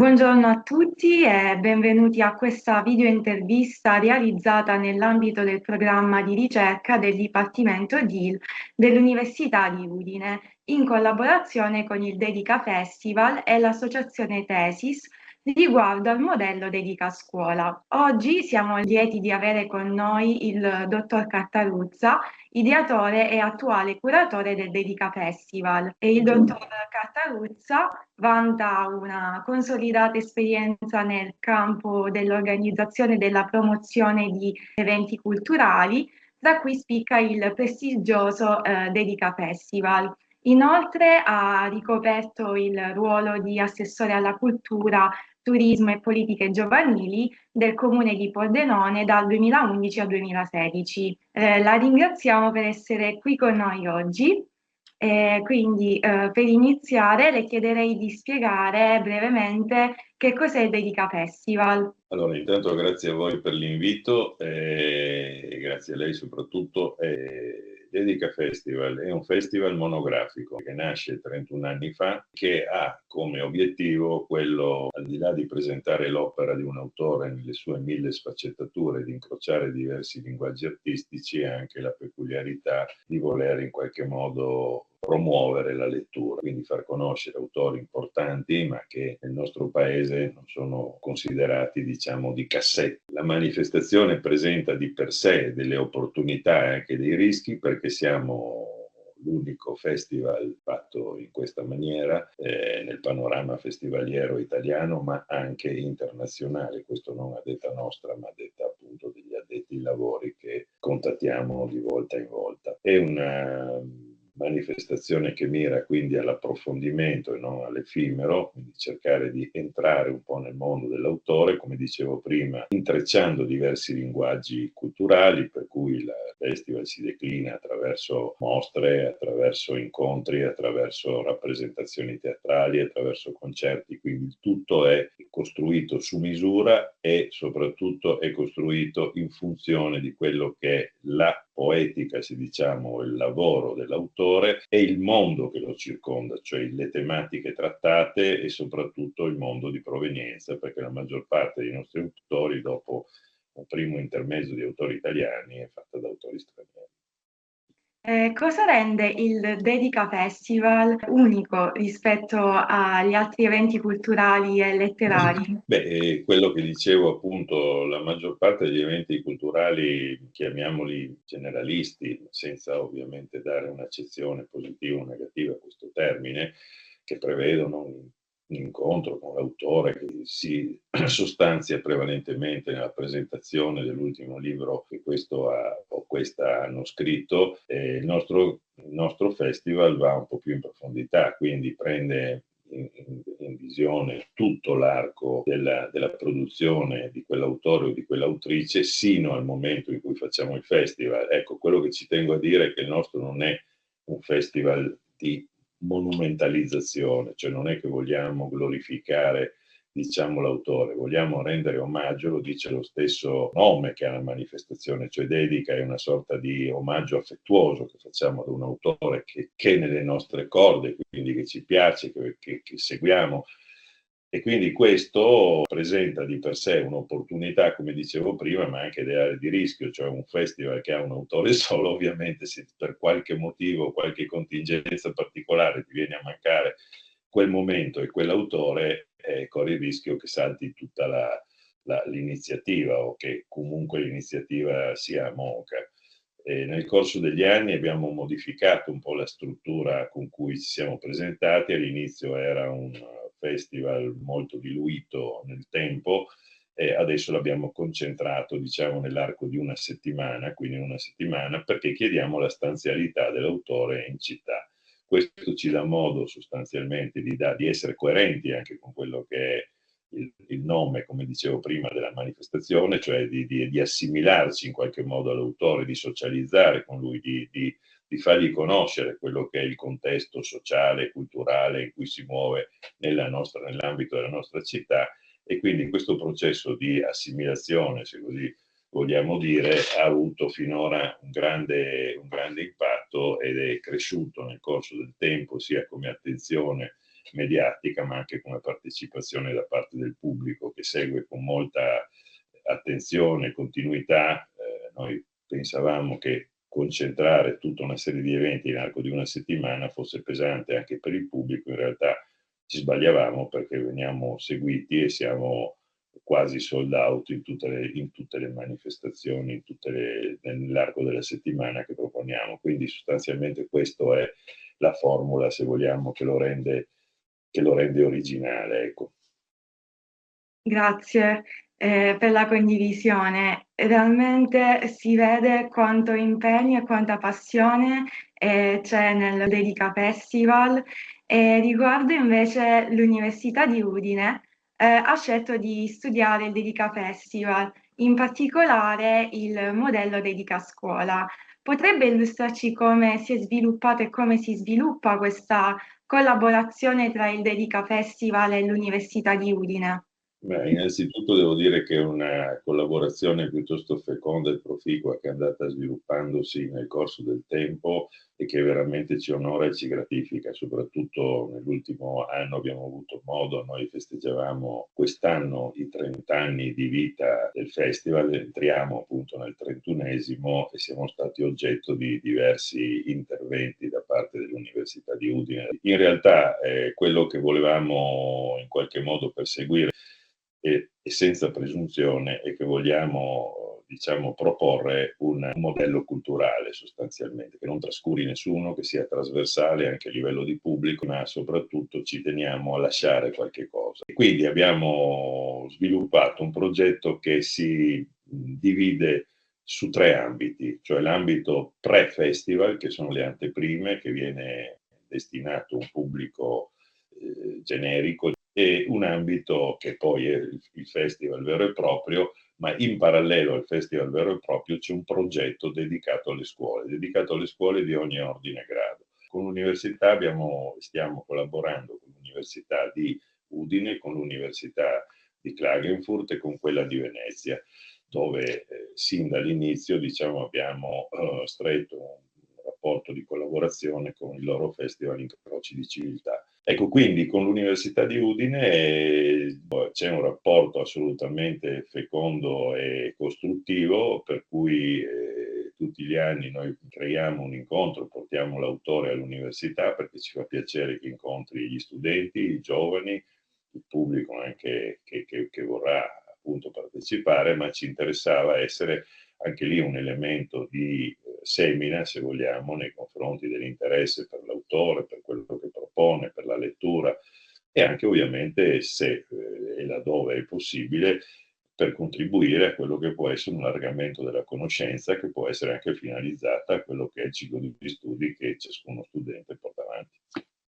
Buongiorno a tutti e benvenuti a questa video intervista realizzata nell'ambito del programma di ricerca del Dipartimento DIL dell'Università di Udine, in collaborazione con il Dedica Festival e l'associazione Tesis riguardo al modello Dedica Scuola. Oggi siamo lieti di avere con noi il dottor Cartaruzza, ideatore e attuale curatore del Dedica Festival. E il dottor Cartaruzza vanta una consolidata esperienza nel campo dell'organizzazione e della promozione di eventi culturali, tra cui spicca il prestigioso Dedica Festival. Inoltre ha ricoperto il ruolo di assessore alla cultura, turismo e politiche giovanili del comune di Pordenone dal 2011 al 2016. La ringraziamo per essere qui con noi oggi. Quindi per iniziare le chiederei di spiegare brevemente che cos'è il Dedica Festival. Allora, intanto grazie a voi per l'invito e grazie a lei soprattutto. Dedica Festival è un festival monografico che nasce 31 anni fa, che ha come obiettivo quello, al di là di presentare l'opera di un autore nelle sue 1000 sfaccettature, di incrociare diversi linguaggi artistici, e anche la peculiarità di voler in qualche modo promuovere la lettura, quindi far conoscere autori importanti ma che nel nostro paese non sono considerati, diciamo, di cassetto. La manifestazione presenta di per sé delle opportunità e anche dei rischi, perché siamo l'unico festival fatto in questa maniera nel panorama festivaliero italiano ma anche internazionale, questo non a detta nostra ma a detta appunto degli addetti ai lavori che contattiamo di volta in volta. È una manifestazione che mira quindi all'approfondimento e non all'effimero, quindi cercare di entrare un po' nel mondo dell'autore, come dicevo prima, intrecciando diversi linguaggi culturali, per cui il festival si declina attraverso mostre, attraverso incontri, attraverso rappresentazioni teatrali, attraverso concerti, quindi il tutto è costruito su misura e soprattutto è costruito in funzione di quello che è la poetica, se diciamo, il lavoro dell'autore e il mondo che lo circonda, cioè le tematiche trattate e soprattutto il mondo di provenienza, perché la maggior parte dei nostri autori, dopo un primo intermezzo di autori italiani, è fatta da autori stranieri. Cosa rende il Dedica Festival unico rispetto agli altri eventi culturali e letterari? Beh, quello che dicevo appunto, la maggior parte degli eventi culturali, chiamiamoli generalisti, senza ovviamente dare un'accezione positiva o negativa a questo termine, che prevedono un incontro con l'autore che si sostanzia prevalentemente nella presentazione dell'ultimo libro che questo o questa hanno scritto. Il nostro festival va un po' più in profondità, quindi prende in visione tutto l'arco della produzione di quell'autore o di quell'autrice sino al momento in cui facciamo il festival. Ecco, quello che ci tengo a dire è che il nostro non è un festival di monumentalizzazione, cioè non è che vogliamo glorificare, diciamo, l'autore, vogliamo rendere omaggio, lo dice lo stesso nome che ha la manifestazione, cioè Dedica è una sorta di omaggio affettuoso che facciamo ad un autore che è nelle nostre corde, quindi che ci piace, che seguiamo. E quindi questo presenta di per sé un'opportunità, come dicevo prima, ma anche delle aree di rischio, cioè un festival che ha un autore solo, ovviamente se per qualche motivo, qualche contingenza particolare ti viene a mancare quel momento e quell'autore, corri il rischio che salti tutta l'iniziativa o che comunque l'iniziativa sia monca. Nel corso degli anni abbiamo modificato un po' la struttura con cui ci siamo presentati. All'inizio era un festival molto diluito nel tempo e adesso l'abbiamo concentrato, diciamo, nell'arco di una settimana, quindi una settimana, perché chiediamo la stanzialità dell'autore in città. Questo ci dà modo sostanzialmente di essere coerenti anche con quello che è il nome, come dicevo prima, della manifestazione, cioè di assimilarci in qualche modo all'autore, di socializzare con lui, di fargli conoscere quello che è il contesto sociale, culturale in cui si muove nell'ambito della nostra città, e quindi questo processo di assimilazione, se così vogliamo dire, ha avuto finora un grande impatto ed è cresciuto nel corso del tempo sia come attenzione mediatica, ma anche come partecipazione da parte del pubblico che segue con molta attenzione e continuità. Noi pensavamo che concentrare tutta una serie di eventi nell'arco di una settimana fosse pesante anche per il pubblico. In realtà ci sbagliavamo, perché veniamo seguiti e siamo quasi sold out in tutte le manifestazioni, nell'arco della settimana che proponiamo. Quindi sostanzialmente questo è la formula, se vogliamo, che lo rende originale, ecco. Grazie per la condivisione. Realmente si vede quanto impegno e quanta passione c'è nel Dedica Festival. Riguardo invece l'Università di Udine, ha scelto di studiare il Dedica Festival, in particolare il modello Dedica Scuola. Potrebbe illustrarci come si è sviluppato e come si sviluppa questa collaborazione tra il Dedica Festival e l'Università di Udine? Beh, innanzitutto devo dire che è una collaborazione piuttosto feconda e proficua che è andata sviluppandosi nel corso del tempo e che veramente ci onora e ci gratifica. Soprattutto nell'ultimo anno abbiamo avuto modo, noi festeggiavamo quest'anno i 30 anni di vita del festival, entriamo appunto nel 31esimo e siamo stati oggetto di diversi interventi da parte dell'Università di Udine. In realtà quello che volevamo in qualche modo perseguire, e senza presunzione, è che vogliamo, diciamo, proporre un modello culturale sostanzialmente, che non trascuri nessuno, che sia trasversale anche a livello di pubblico, ma soprattutto ci teniamo a lasciare qualche cosa. E quindi abbiamo sviluppato un progetto che si divide su 3 ambiti, cioè l'ambito pre-festival, che sono le anteprime, che viene destinato a un pubblico generico, e un ambito che poi è il festival vero e proprio, ma in parallelo al festival vero e proprio c'è un progetto dedicato alle scuole di ogni ordine e grado. Con l'università stiamo collaborando con l'Università di Udine, con l'Università di Klagenfurt e con quella di Venezia, dove sin dall'inizio, diciamo, abbiamo stretto un rapporto di collaborazione con il loro festival Incroci di Civiltà. Ecco, quindi con l'Università di Udine c'è un rapporto assolutamente fecondo e costruttivo, per cui tutti gli anni noi creiamo un incontro, portiamo l'autore all'università, perché ci fa piacere che incontri gli studenti, i giovani, il pubblico anche che vorrà appunto partecipare, ma ci interessava essere anche lì un elemento di semina, se vogliamo, nei confronti dell'interesse per l'autore, per quello che propone, per la lettura, e anche ovviamente, se e laddove è possibile, per contribuire a quello che può essere un allargamento della conoscenza, che può essere anche finalizzata a quello che è il ciclo di studi che ciascuno studente porta avanti.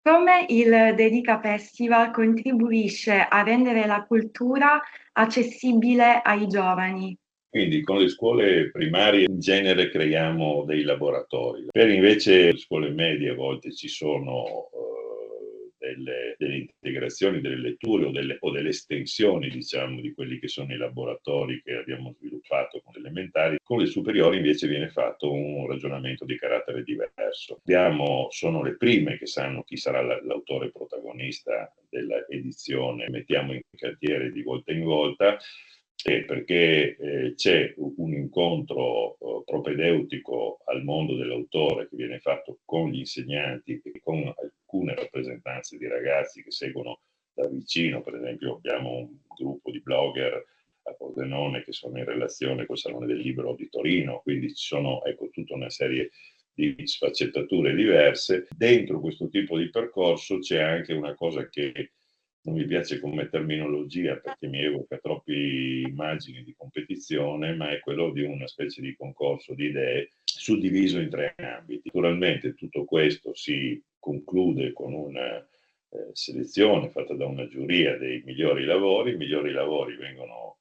Come il Dedica Festival contribuisce a rendere la cultura accessibile ai giovani? Quindi con le scuole primarie in genere creiamo dei laboratori. Per invece le scuole medie a volte ci sono delle integrazioni, delle letture o delle estensioni, diciamo, di quelli che sono i laboratori che abbiamo sviluppato con le elementari. Con le superiori invece viene fatto un ragionamento di carattere diverso. Sono le prime che sanno chi sarà l'autore protagonista dell'edizione, mettiamo in cantiere di volta in volta, perché c'è un incontro propedeutico al mondo dell'autore che viene fatto con gli insegnanti e con alcune rappresentanze di ragazzi che seguono da vicino. Per esempio abbiamo un gruppo di blogger a Pordenone che sono in relazione col Salone del Libro di Torino, quindi ci sono, ecco, tutta una serie di sfaccettature diverse. Dentro questo tipo di percorso c'è anche una cosa che non mi piace come terminologia, perché mi evoca troppe immagini di competizione, ma è quello di una specie di concorso di idee suddiviso in 3 ambiti. Naturalmente tutto questo si conclude con una selezione fatta da una giuria dei migliori lavori. I migliori lavori vengono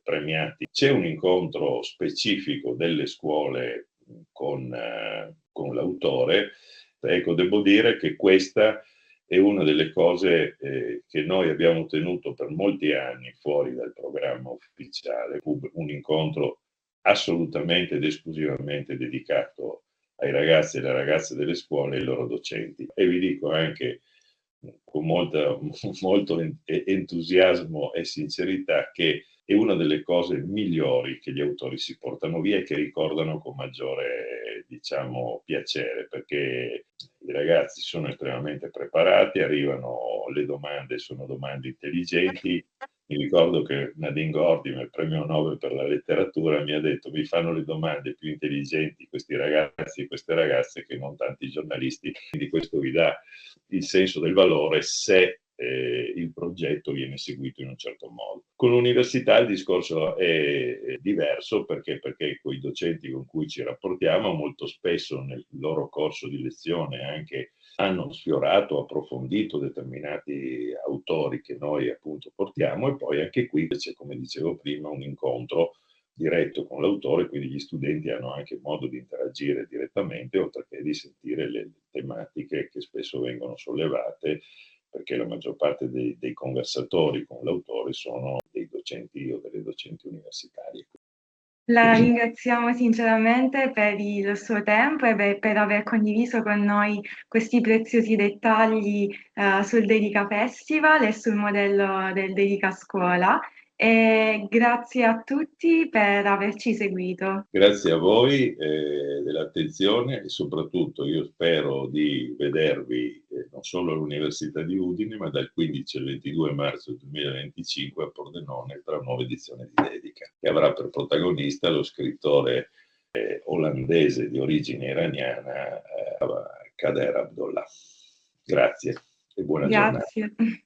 premiati. C'è un incontro specifico delle scuole con l'autore. Ecco, devo dire che questa è una delle cose che noi abbiamo tenuto per molti anni fuori dal programma ufficiale, un incontro assolutamente ed esclusivamente dedicato ai ragazzi e alle ragazze delle scuole e ai loro docenti. E vi dico anche con molto entusiasmo e sincerità che è una delle cose migliori che gli autori si portano via e che ricordano con maggiore, diciamo, piacere, perché i ragazzi sono estremamente preparati, arrivano le domande, sono domande intelligenti. Mi ricordo che Nadine Gordimer, il premio Nobel per la letteratura, mi ha detto: mi fanno le domande più intelligenti questi ragazzi e queste ragazze che non tanti giornalisti, quindi questo vi dà il senso del valore se il progetto viene seguito in un certo modo. Con l'università il discorso è diverso perché con i docenti con cui ci rapportiamo molto spesso nel loro corso di lezione anche hanno sfiorato, approfondito determinati autori che noi appunto portiamo, e poi anche qui c'è, come dicevo prima, un incontro diretto con l'autore, quindi gli studenti hanno anche modo di interagire direttamente, oltre che di sentire le tematiche che spesso vengono sollevate, perché la maggior parte dei conversatori con l'autore sono dei docenti o delle docenti universitarie. La ringraziamo sinceramente per il suo tempo e per aver condiviso con noi questi preziosi dettagli sul Dedica Festival e sul modello del Dedica Scuola. E grazie a tutti per averci seguito. Grazie a voi dell'attenzione, e soprattutto io spero di vedervi non solo all'Università di Udine, ma dal 15 al 22 marzo 2025 a Pordenone per la nuova edizione di Dedica, che avrà per protagonista lo scrittore olandese di origine iraniana Kader Abdollah. Grazie e buona giornata. Grazie.